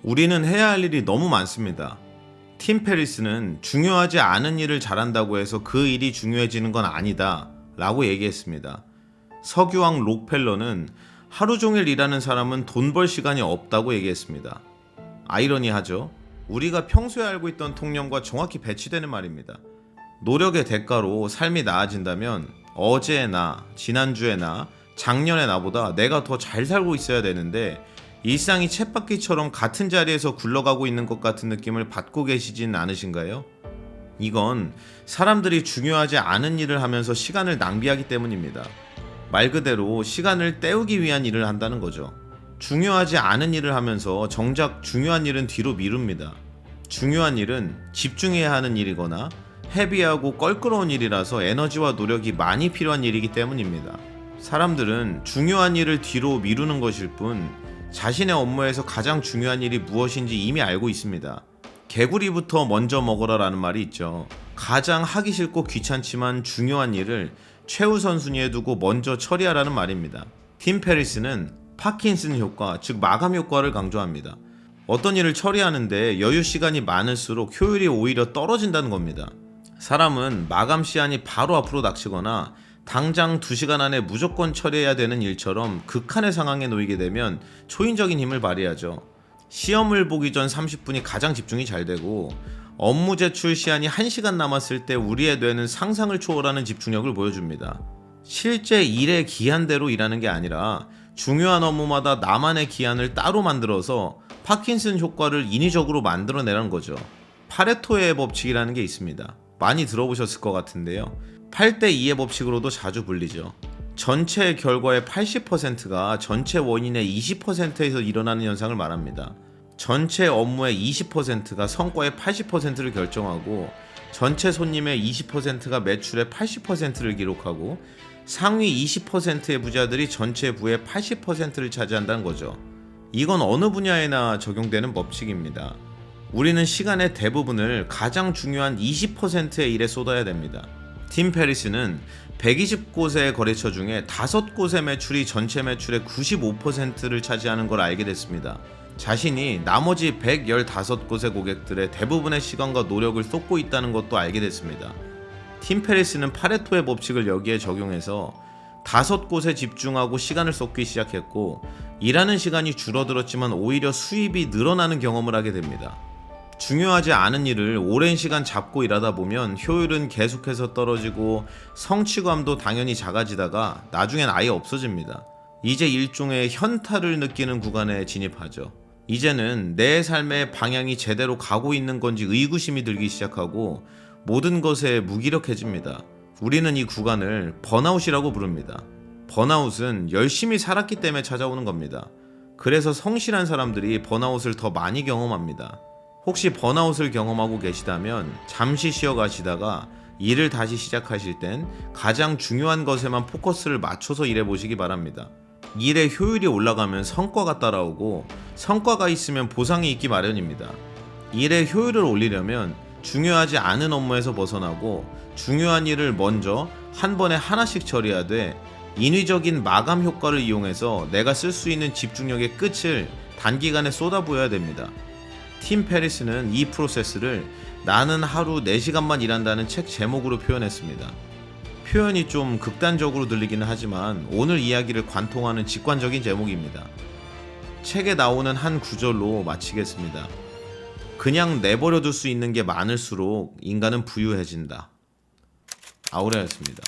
우리는 해야 할 일이 너무 많습니다. 팀 페리스는 중요하지 않은 일을 잘한다고 해서 그 일이 중요해지는 건 아니다 라고 얘기했습니다. 석유왕 록펠러는 하루 종일 일하는 사람은 돈 벌 시간이 없다고 얘기했습니다. 아이러니하죠? 우리가 평소에 알고 있던 통념과 정확히 배치되는 말입니다. 노력의 대가로 삶이 나아진다면 어제의 나, 지난주의 나, 작년의 나보다 내가 더 잘 살고 있어야 되는데 일상이 쳇바퀴처럼 같은 자리에서 굴러가고 있는 것 같은 느낌을 받고 계시진 않으신가요? 이건 사람들이 중요하지 않은 일을 하면서 시간을 낭비하기 때문입니다. 말 그대로 시간을 때우기 위한 일을 한다는 거죠. 중요하지 않은 일을 하면서 정작 중요한 일은 뒤로 미룹니다. 중요한 일은 집중해야 하는 일이거나 헤비하고 껄끄러운 일이라서 에너지와 노력이 많이 필요한 일이기 때문입니다. 사람들은 중요한 일을 뒤로 미루는 것일 뿐 자신의 업무에서 가장 중요한 일이 무엇인지 이미 알고 있습니다. 개구리부터 먼저 먹어라 라는 말이 있죠. 가장 하기 싫고 귀찮지만 중요한 일을 최우선 순위에 두고 먼저 처리하라는 말입니다. 팀 페리스는 파킨슨 효과, 즉 마감 효과를 강조합니다. 어떤 일을 처리하는데 여유 시간이 많을수록 효율이 오히려 떨어진다는 겁니다. 사람은 마감 시한이 바로 앞으로 닥치거나 당장 2시간 안에 무조건 처리해야 되는 일처럼 극한의 상황에 놓이게 되면 초인적인 힘을 발휘하죠. 시험을 보기 전 30분이 가장 집중이 잘 되고 업무 제출 시한이 1시간 남았을 때 우리의 뇌는 상상을 초월하는 집중력을 보여줍니다. 실제 일의 기한대로 일하는 게 아니라 중요한 업무마다 나만의 기한을 따로 만들어서 파킨슨 효과를 인위적으로 만들어내라는 거죠. 파레토의 법칙이라는 게 있습니다. 많이 들어보셨을 것 같은데요. 8대2의 법칙으로도 자주 불리죠. 전체 결과의 80%가 전체 원인의 20%에서 일어나는 현상을 말합니다. 전체 업무의 20%가 성과의 80%를 결정하고 전체 손님의 20%가 매출의 80%를 기록하고 상위 20%의 부자들이 전체 부의 80%를 차지한다는 거죠. 이건 어느 분야에나 적용되는 법칙입니다. 우리는 시간의 대부분을 가장 중요한 20%의 일에 쏟아야 됩니다. 팀 페리스는 120곳의 거래처 중에 5곳의 매출이 전체 매출의 95%를 차지하는 걸 알게 됐습니다. 자신이 나머지 115곳의 고객들의 대부분의 시간과 노력을 쏟고 있다는 것도 알게 됐습니다. 팀 페리스는 파레토의 법칙을 여기에 적용해서 5곳에 집중하고 시간을 쏟기 시작했고 일하는 시간이 줄어들었지만 오히려 수입이 늘어나는 경험을 하게 됩니다. 중요하지 않은 일을 오랜 시간 잡고 일하다 보면 효율은 계속해서 떨어지고 성취감도 당연히 작아지다가 나중엔 아예 없어집니다. 이제 일종의 현타를 느끼는 구간에 진입하죠. 이제는 내 삶의 방향이 제대로 가고 있는 건지 의구심이 들기 시작하고 모든 것에 무기력해집니다. 우리는 이 구간을 번아웃이라고 부릅니다. 번아웃은 열심히 살았기 때문에 찾아오는 겁니다. 그래서 성실한 사람들이 번아웃을 더 많이 경험합니다. 혹시 번아웃을 경험하고 계시다면 잠시 쉬어 가시다가 일을 다시 시작하실 땐 가장 중요한 것에만 포커스를 맞춰서 일해 보시기 바랍니다. 일의 효율이 올라가면 성과가 따라오고 성과가 있으면 보상이 있기 마련입니다. 일의 효율을 올리려면 중요하지 않은 업무에서 벗어나고 중요한 일을 먼저 한 번에 하나씩 처리하되 인위적인 마감 효과를 이용해서 내가 쓸 수 있는 집중력의 끝을 단기간에 쏟아부어야 됩니다. 팀 페리스는 이 프로세스를 나는 하루 4시간만 일한다는 책 제목으로 표현했습니다. 표현이 좀 극단적으로 들리기는 하지만 오늘 이야기를 관통하는 직관적인 제목입니다. 책에 나오는 한 구절로 마치겠습니다. 그냥 내버려둘 수 있는 게 많을수록 인간은 부유해진다. 아우레였습니다.